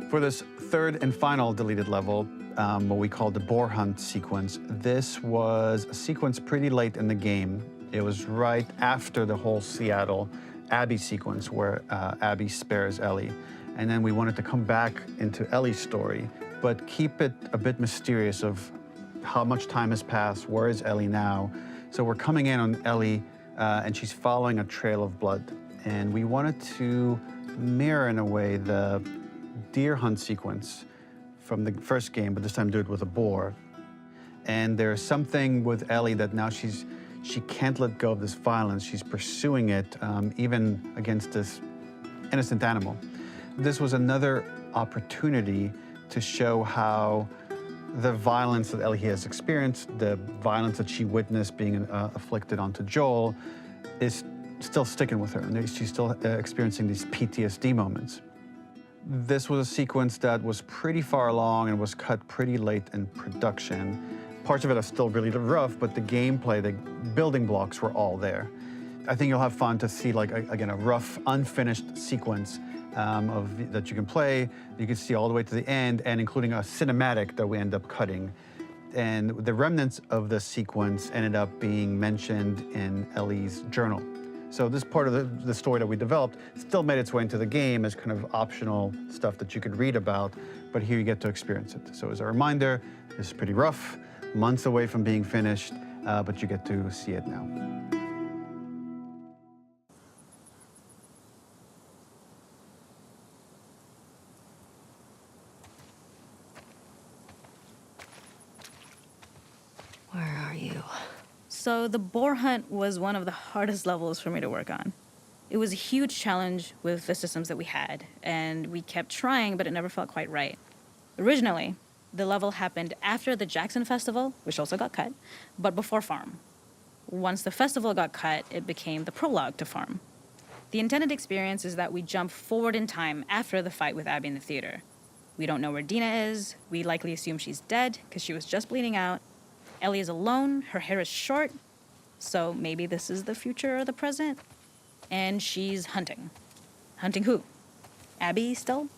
For this third and final deleted level, what we call the boar hunt sequence, this was a sequence pretty late in the game. It was right after the whole Seattle Abby sequence where Abby spares Ellie. And then we wanted to come back into Ellie's story, but keep it a bit mysterious of how much time has passed, where is Ellie now? So we're coming in on Ellie and she's following a trail of blood. And we wanted to mirror in a way the deer hunt sequence from the first game, but this time do it with a boar. And there's something with Ellie that now she can't let go of this violence. She's pursuing it even against this innocent animal. This was another opportunity to show how the violence that Ellie has experienced, the violence that she witnessed being afflicted onto Joel, is still sticking with her, and she's still experiencing these PTSD moments. This was a sequence that was pretty far along and was cut pretty late in production. Parts of it are still really rough, but the gameplay, the building blocks were all there. I think you'll have fun to see, like, again, a rough, unfinished sequence that you can play. You can see all the way to the end, and including a cinematic that we end up cutting. And the remnants of the sequence ended up being mentioned in Ellie's journal. So this part of the story that we developed still made its way into the game as kind of optional stuff that you could read about, but here you get to experience it. So as a reminder, this is pretty rough, months away from being finished, but you get to see it now. Where are you? So the boar hunt was one of the hardest levels for me to work on. It was a huge challenge with the systems that we had, and we kept trying, but it never felt quite right. Originally, the level happened after the Jackson Festival, which also got cut, but before Farm. Once the festival got cut, it became the prologue to Farm. The intended experience is that we jump forward in time after the fight with Abby in the theater. We don't know where Dina is. We likely assume she's dead because she was just bleeding out. Ellie is alone, her hair is short, so maybe this is the future or the present. And she's hunting. Hunting who? Abby still?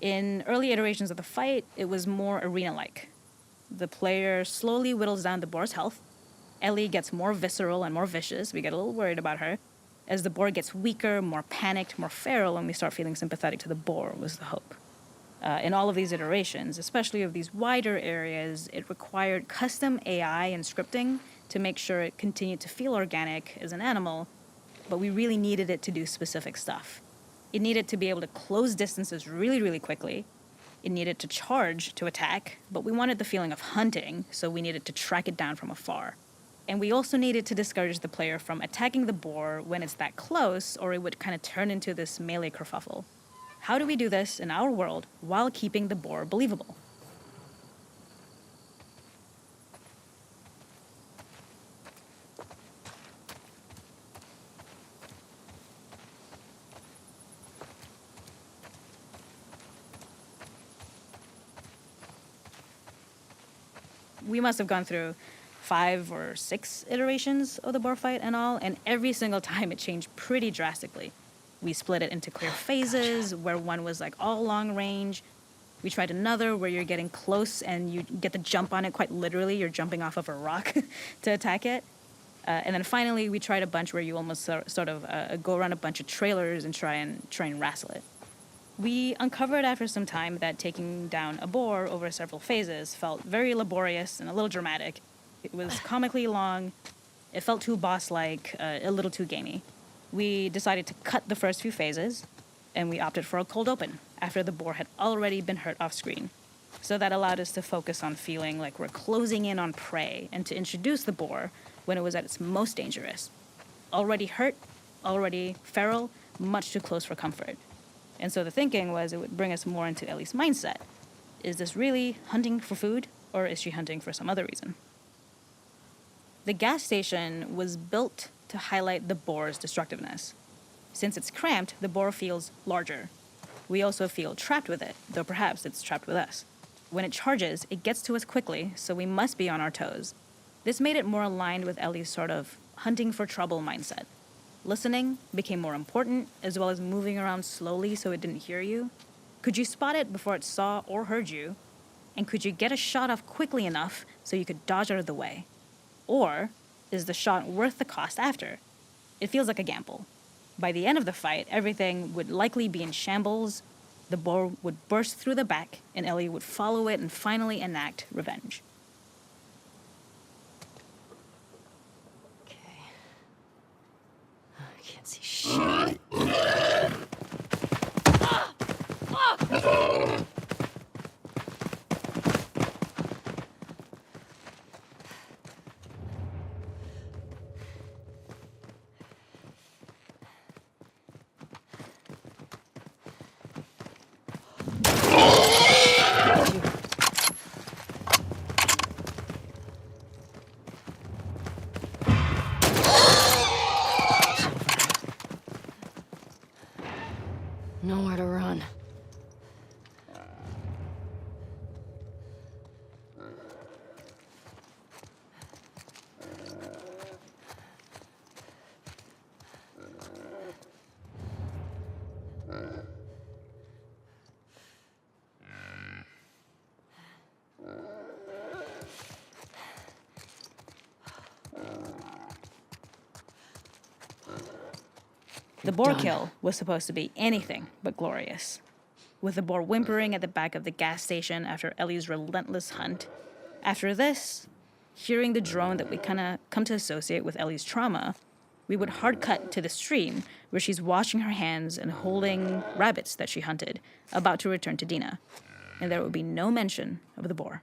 In early iterations of the fight, it was more arena-like. The player slowly whittles down the boar's health. Ellie gets more visceral and more vicious. We get a little worried about her. As the boar gets weaker, more panicked, more feral, and we start feeling sympathetic to the boar was the hope. In all of these iterations, especially of these wider areas, it required custom AI and scripting to make sure it continued to feel organic as an animal, but we really needed it to do specific stuff. It needed to be able to close distances really, really quickly. It needed to charge to attack, but we wanted the feeling of hunting, so we needed to track it down from afar. And we also needed to discourage the player from attacking the boar when it's that close, or it would kind of turn into this melee kerfuffle. How do we do this in our world while keeping the boar believable? We must have gone through 5 or 6 iterations of the boar fight and all, and every single time it changed pretty drastically. We split it into clear phases, where one was like all long range. We tried another where you're getting close and you get to jump on it quite literally. You're jumping off of a rock to attack it. And then finally, we tried a bunch where you almost sort of go around a bunch of trailers and try and wrestle it. We uncovered after some time that taking down a boar over several phases felt very laborious and a little dramatic. It was comically long, it felt too boss-like, a little too gamey. We decided to cut the first few phases, and we opted for a cold open after the boar had already been hurt off-screen. So that allowed us to focus on feeling like we're closing in on prey and to introduce the boar when it was at its most dangerous. Already hurt, already feral, much too close for comfort. And so the thinking was it would bring us more into Ellie's mindset. Is this really hunting for food, or is she hunting for some other reason? The gas station was built to highlight the boar's destructiveness. Since it's cramped, the boar feels larger. We also feel trapped with it, though perhaps it's trapped with us. When it charges, it gets to us quickly, so we must be on our toes. This made it more aligned with Ellie's sort of hunting for trouble mindset. Listening became more important, as well as moving around slowly so it didn't hear you. Could you spot it before it saw or heard you? And could you get a shot off quickly enough so you could dodge out of the way? Or is the shot worth the cost after? It feels like a gamble. By the end of the fight, everything would likely be in shambles. The boar would burst through the back, and Ellie would follow it and finally enact revenge. Okay. I can't see shit. Nowhere to run. The boar kill was supposed to be anything but glorious. With the boar whimpering at the back of the gas station after Ellie's relentless hunt. After this, hearing the drone that we kind of come to associate with Ellie's trauma, we would hard cut to the stream where she's washing her hands and holding rabbits that she hunted, about to return to Dina. And there would be no mention of the boar.